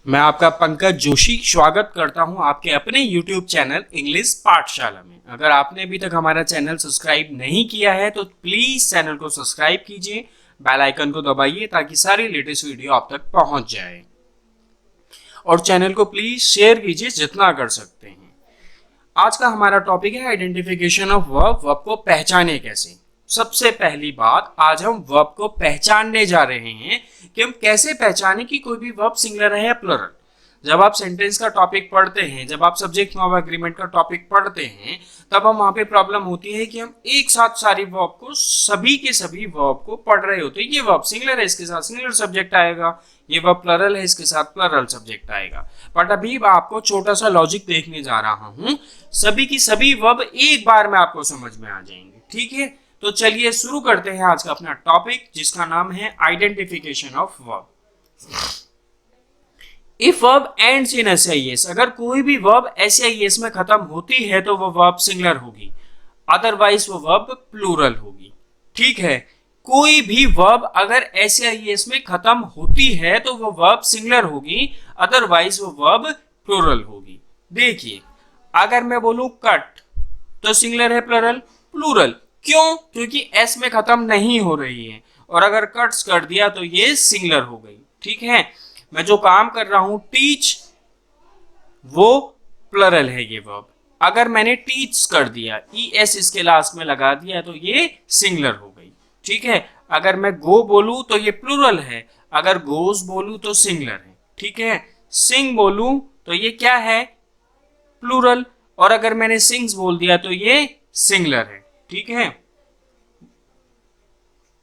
मैं आपका पंकज जोशी स्वागत करता हूं आपके अपने YouTube चैनल इंग्लिश पाठशाला में। अगर आपने अभी तक हमारा चैनल सब्सक्राइब नहीं किया है तो प्लीज चैनल को सब्सक्राइब कीजिए, बेल आइकन को दबाइए ताकि सारी लेटेस्ट वीडियो आप तक पहुंच जाए और चैनल को प्लीज शेयर कीजिए जितना कर सकते हैं। आज का हमारा टॉपिक है आइडेंटिफिकेशन ऑफ वर्ब। वर्ब को पहचाने कैसे। सबसे पहली बात, आज हम वर्ब को पहचानने जा रहे हैं कि हम कैसे पहचाने कि कोई भी वर्ब सिंगुलर है या प्लुरल। जब आप सेंटेंस का टॉपिक पढ़ते हैं, जब आप सब्जेक्ट वर्ब एग्रीमेंट का टॉपिक पढ़ते हैं, तब हम वहां पे प्रॉब्लम होती है कि हम एक साथ सारी वर्ब को, सभी के सभी वर्ब को पढ़ रहे होते हैं। ये वर्ब सिंगुलर है, इसके साथ सिंगुलर सब्जेक्ट आएगा, ये वर्ब प्लुरल है, इसके साथ प्लुरल सब्जेक्ट आएगा। बट अभी मैं आपको छोटा सा लॉजिक देखने जा रहा हूं, सभी की सभी वर्ब एक बार में आपको समझ में आ जाएंगे। ठीक है, तो चलिए शुरू करते हैं आज का अपना टॉपिक, जिसका नाम है identification of verb. If verb ends in SIS, अगर कोई भी वर्ब एसआईएस में खत्म होती है तो वो वर्ब सिंगुलर होगी, अदरवाइज वो वर्ब प्लूरल होगी। ठीक है, कोई भी वर्ब अगर एसआईएस में खत्म होती है तो वो वर्ब सिंगुलर होगी, अदरवाइज वो वर्ब प्लूरल होगी। देखिए, अगर मैं बोलूं कट तो सिंगुलर है प्लुरल? प्लूरल। क्यों? क्योंकि एस में खत्म नहीं हो रही है, और अगर कट्स कर दिया तो ये सिंगुलर हो गई। ठीक है, मैं जो काम कर रहा हूं टीच, वो प्लुरल है ये वर्ब। अगर मैंने टीच कर दिया, ई एस इसके लास्ट में लगा दिया, तो ये सिंगुलर हो गई। ठीक है, अगर मैं गो बोलूं तो ये प्लुरल है, अगर गोज बोलूं तो सिंगुलर है। ठीक है, सिंग बोलूं तो ये क्या है? प्लूरल। और अगर मैंने सिंग्स बोल दिया तो ये सिंगुलर है। ठीक है,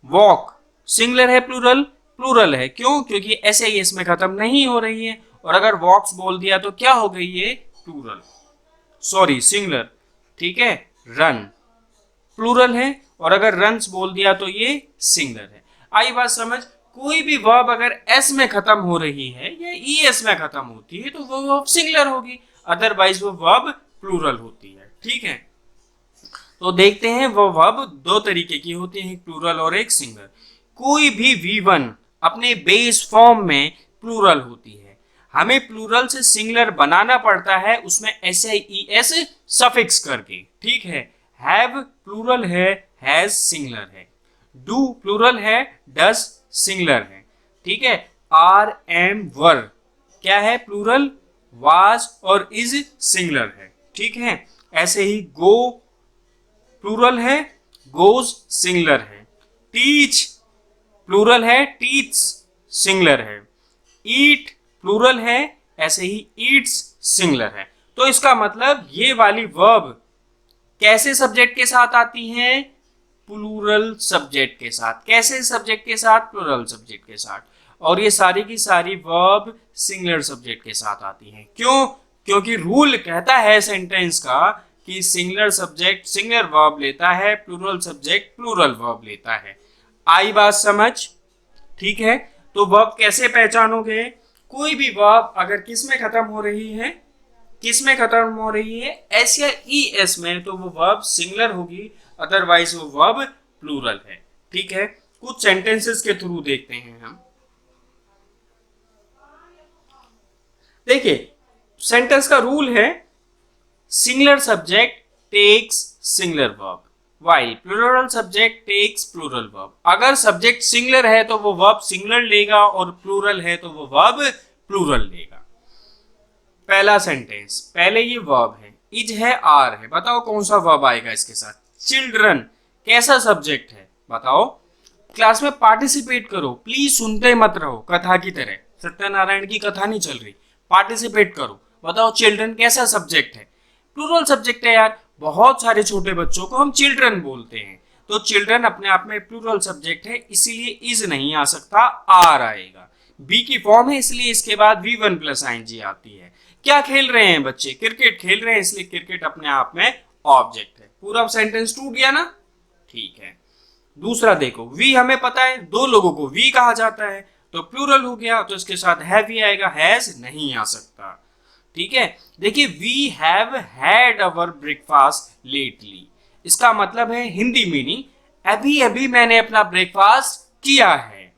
वॉक सिंगुलर है प्लूरल? प्लूरल है। क्यों? क्योंकि एसआईएस में खत्म नहीं हो रही है। और अगर वॉक्स बोल दिया तो क्या हो गई? ये प्लूरल, सॉरी सिंगुलर। ठीक है, रन प्लूरल है, और अगर रन्स बोल दिया तो ये सिंगुलर है। आई बात समझ? कोई भी वर्ब अगर एस में खत्म हो रही है या ई एस में खत्म होती है तो वो वर्ब सिंगुलर होगी, अदरवाइज वो वर्ब प्लूरल होती है। ठीक है, तो देखते हैं वो वर्ब दो तरीके की होती है, एक प्लूरल और एक सिंगुलर। कोई भी V1 अपने बेस फॉर्म में प्लूरल होती है, हमें प्लूरल से सिंगुलर बनाना पड़ता है उसमें SIES सफिक्स करके। ठीक है, हैव प्लूरल है, हैज सिंगुलर है, डू प्लूरल है, डज सिंगुलर है। ठीक है, आर एम वर क्या है? प्लूरल, वाज और इज सिंगुलर है। ठीक है, ऐसे ही गो प्लूरल है, गोज सिंगुलर है, टीच प्लूरल है, टीच सिंगुलर है, ईट प्लूरल है, ऐसे ही ईट्स सिंगुलर है। तो इसका मतलब ये वाली वर्ब कैसे सब्जेक्ट के साथ आती हैं? प्लूरल सब्जेक्ट के साथ। कैसे सब्जेक्ट के साथ? प्लूरल सब्जेक्ट के साथ। और ये सारी की सारी वर्ब सिंगुलर सब्जेक्ट के साथ आती हैं। क्यों? क्योंकि रूल कहता है सेंटेंस का कि सिंगुलर सब्जेक्ट सिंगुलर वर्ब लेता है, प्लूरल सब्जेक्ट प्लूरल वर्ब लेता है। आई बात समझ? ठीक है, तो वर्ब कैसे पहचानोगे? कोई भी वर्ब अगर किस में खत्म हो रही है, किस में खत्म हो रही है? एस या ई एस में, तो वो वर्ब सिंगुलर होगी, अदरवाइज वो वर्ब प्लूरल है। ठीक है, कुछ सेंटेंसेस के थ्रू देखते हैं हम। देखिए, सेंटेंस का रूल है singular subject takes singular verb, while plural subject takes plural verb. अगर सब्जेक्ट सिंगुलर है तो वो वर्ब सिंगुलर लेगा, और प्लूरल है तो वो वर्ब प्लूरल लेगा। पहला सेंटेंस, पहले ये वर्ब है, इज है, आर है, बताओ कौन सा वर्ब आएगा इसके साथ? चिल्ड्रन कैसा सब्जेक्ट है? बताओ। क्लास में पार्टिसिपेट करो, प्लीज सुनते मत रहो कथा की तरह, सत्यनारायण की कथा नहीं चल रही, पार्टिसिपेट करो। बताओ चिल्ड्रन कैसा सब्जेक्ट है? प्लूरल सब्जेक्ट है यार, बहुत सारे छोटे बच्चों को हम चिल्ड्रन बोलते हैं, तो चिल्ड्रन अपने आप में प्लूरल सब्जेक्ट है, इसीलिए इज नहीं आ सकता, आर आएगा। बी की फॉर्म है, इसलिए इसके बाद V1 प्लस ING आती है। क्या खेल रहे हैं बच्चे? क्रिकेट खेल रहे हैं, इसलिए क्रिकेट अपने आप में ऑब्जेक्ट है। पूरा सेंटेंस टूट गया ना? ठीक है, दूसरा देखो, वी हमें पता है दो लोगों को वी कहा जाता है, तो प्लूरल हो गया, तो इसके साथ हैव ही आएगा, हैज नहीं आ सकता। ठीक है, देखिए, we have had our breakfast lately, इसका मतलब है हिंदी मीनिंग, अभी अभी मैंने अपना ब्रेकफास्ट किया है।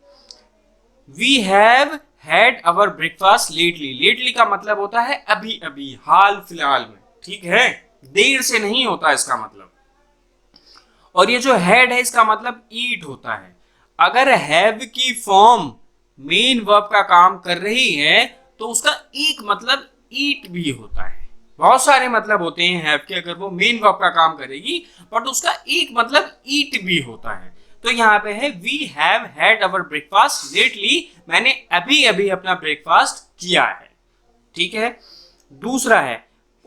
We have had our breakfast lately. Lately का मतलब होता है अभी अभी, हाल फिलहाल में, ठीक है, देर से नहीं होता इसका मतलब। और ये जो हैड है इसका मतलब ईट होता है। अगर हैव की फॉर्म मेन वर्ब का काम कर रही है तो उसका एक मतलब ईट भी होता है। बहुत सारे मतलब होते हैं हैव के अगर वो मेन वर्ब का काम करेगी, बट उसका एक मतलब ईट भी होता है। तो यहाँ पे है we have had our breakfast lately, मैंने अभी अभी अपना ब्रेकफास्ट किया है, ठीक है। दूसरा है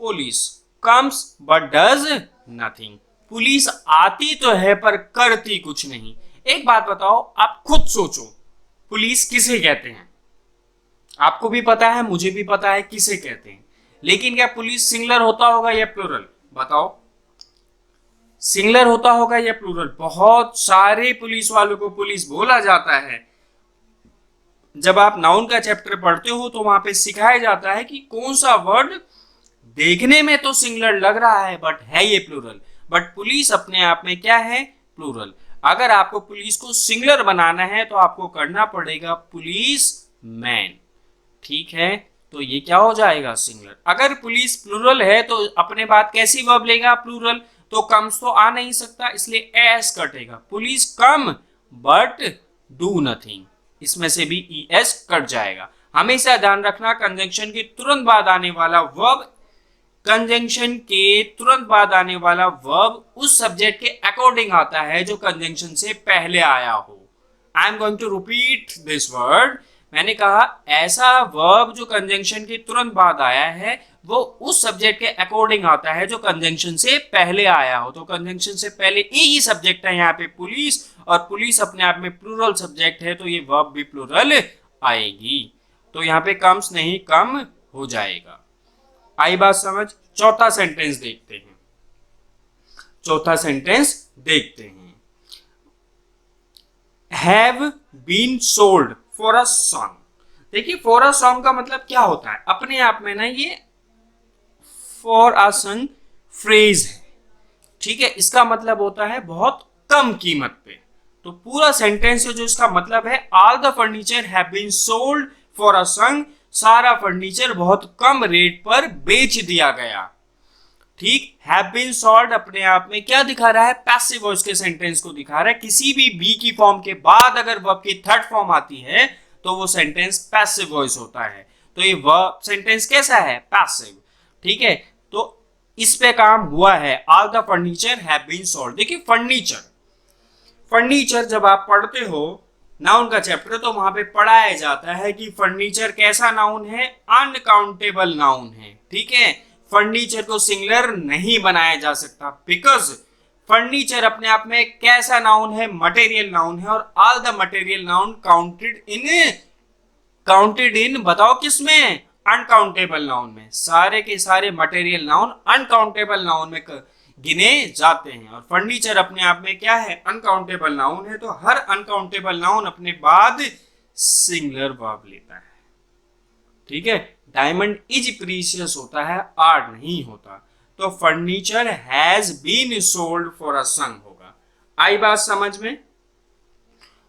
police comes but does nothing. Police आती तो है पर करती कुछ नहीं। एक बात बताओ, आप खुद सोचो, पुलिस किसे कहते हैं? आपको भी पता है, मुझे भी पता है किसे कहते हैं, लेकिन क्या पुलिस सिंगुलर होता होगा या प्लूरल? बताओ, सिंगुलर होता होगा या प्लूरल? बहुत सारे पुलिस वालों को पुलिस बोला जाता है। जब आप नाउन का चैप्टर पढ़ते हो तो वहां पे सिखाया जाता है कि कौन सा वर्ड देखने में तो सिंगुलर लग रहा है बट है ये प्लूरल। बट पुलिस अपने आप में क्या है? प्लूरल। अगर आपको पुलिस को सिंगुलर बनाना है तो आपको करना पड़ेगा पुलिस मैन, ठीक है। तो ये क्या हो जाएगा? सिंगुलर। अगर पुलिस प्लूरल है तो अपने बाद कैसी वर्ब लेगा? प्लूरल। तो कम्स तो आ नहीं सकता, इसलिए एस कटेगा। Police come but do nothing, इसमें से भी ई एस कट जाएगा। हमेशा ध्यान रखना, कंजंक्शन के तुरंत बाद आने वाला वर्ब, कंजंक्शन के तुरंत बाद आने वाला वर्ब उस सब्जेक्ट के अकॉर्डिंग आता है जो कंजंक्शन से पहले आया हो। I am going to repeat this word. मैंने कहा ऐसा वर्ब जो कंजंक्शन के तुरंत बाद आया है वो उस सब्जेक्ट के अकॉर्डिंग आता है जो कंजंक्शन से पहले आया हो। तो कंजंक्शन से पहले एक ही सब्जेक्ट है यहाँ पे पुलिस, और पुलिस अपने आप में प्लूरल सब्जेक्ट है तो ये वर्ब भी प्लूरल आएगी। तो यहाँ पे कम्स नहीं कम हो जाएगा। आई बात समझ? चौथा सेंटेंस देखते हैं। चौथा सेंटेंस देखते हैं। Have been sold for a song. देखिए फॉर अ सॉन्ग का मतलब क्या होता है? अपने आप में ना ये फॉर अ सॉन्ग फ्रेज है, ठीक है। इसका मतलब होता है बहुत कम कीमत पे। तो पूरा सेंटेंस जो इसका मतलब है, all the furniture have been sold for a song, सारा फर्नीचर बहुत कम रेट पर बेच दिया गया, ठीक। हैव बीन सोल्ड अपने आप में क्या दिखा रहा है? पैसिव वॉइस के सेंटेंस को दिखा रहा है। किसी भी बी की फॉर्म के बाद अगर वर्ब की थर्ड फॉर्म आती है तो वो सेंटेंस पैसिव वॉइस होता है। तो ये वर्ब सेंटेंस कैसा है? पैसिव, ठीक है। तो इस पे काम हुआ है, all the furniture have been sold. देखिए फर्नीचर, फर्नीचर जब आप पढ़ते हो नाउन का चैप्टर तो वहां पे पढ़ाया जाता है कि फर्नीचर कैसा नाउन है? अनकाउंटेबल नाउन है, ठीक है। फर्नीचर को सिंगुलर नहीं बनाया जा सकता बिकॉज फर्नीचर अपने आप में कैसा नाउन है? मटेरियल नाउन है, और all the material noun counted in बताओ किसमें? अनकाउंटेबल नाउन में। सारे के सारे मटेरियल नाउन अनकाउंटेबल नाउन में गिने जाते हैं, और फर्नीचर अपने आप में क्या है? अनकाउंटेबल नाउन है। तो हर अनकाउंटेबल नाउन अपने बाद सिंगुलर वर्ब लेता है, ठीक है। डायमंड इज प्रीशियस होता है, आर नहीं होता। तो furniture has been sold for a song होगा। आई बात समझ में?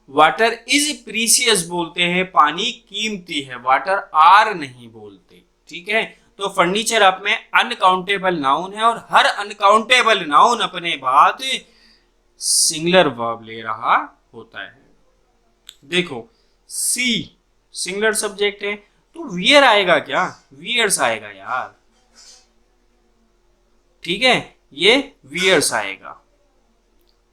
वाटर इज प्रीशियस बोलते हैं, पानी कीमती है, वाटर आर नहीं बोलते, ठीक है। तो फर्नीचर आप में अनकाउंटेबल नाउन है, और हर अनकाउंटेबल नाउन अपने बाद सिंगुलर वर्ब ले रहा होता है। देखो सी सिंगुलर सब्जेक्ट है तो वियर आएगा क्या? वियर्स आएगा यार, ठीक है, ये वियर्स आएगा,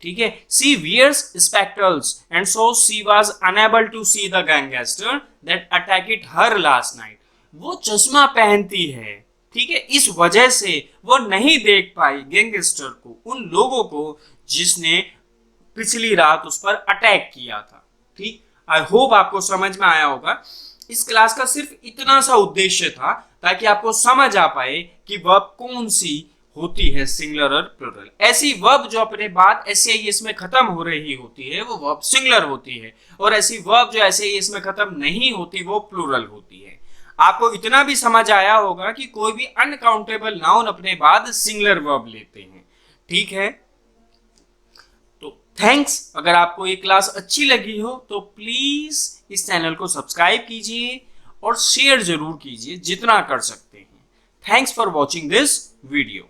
ठीक है। She wears spectacles and so she was unable to see the gangster that attacked her last night. वो चश्मा पहनती है, ठीक है, इस वजह से वो नहीं देख पाई गैंगस्टर को, उन लोगों को जिसने पिछली रात उस पर अटैक किया था, ठीक। आई होप आपको समझ में आया होगा। इस क्लास का सिर्फ इतना सा उद्देश्य था ताकि आपको समझ आ पाए कि वर्ब कौन सी होती है, सिंगुलर और प्लूरल। ऐसी वर्ब जो अपने बाद एसएआईएस में खत्म हो रही होती है वो वर्ब सिंगुलर होती है, और ऐसी वर्ब जो एसएआईएस में खत्म नहीं होती वो प्लूरल होती है। आपको इतना भी समझ आया होगा कि कोई भी अनकाउंटेबल नाउन अपने बाद सिंगुलर वर्ब लेते हैं, ठीक है। तो थैंक्स। अगर आपको ये क्लास अच्छी लगी हो तो प्लीज इस चैनल को सब्सक्राइब कीजिए और शेयर जरूर कीजिए जितना कर सकते हैं। Thanks for watching this video.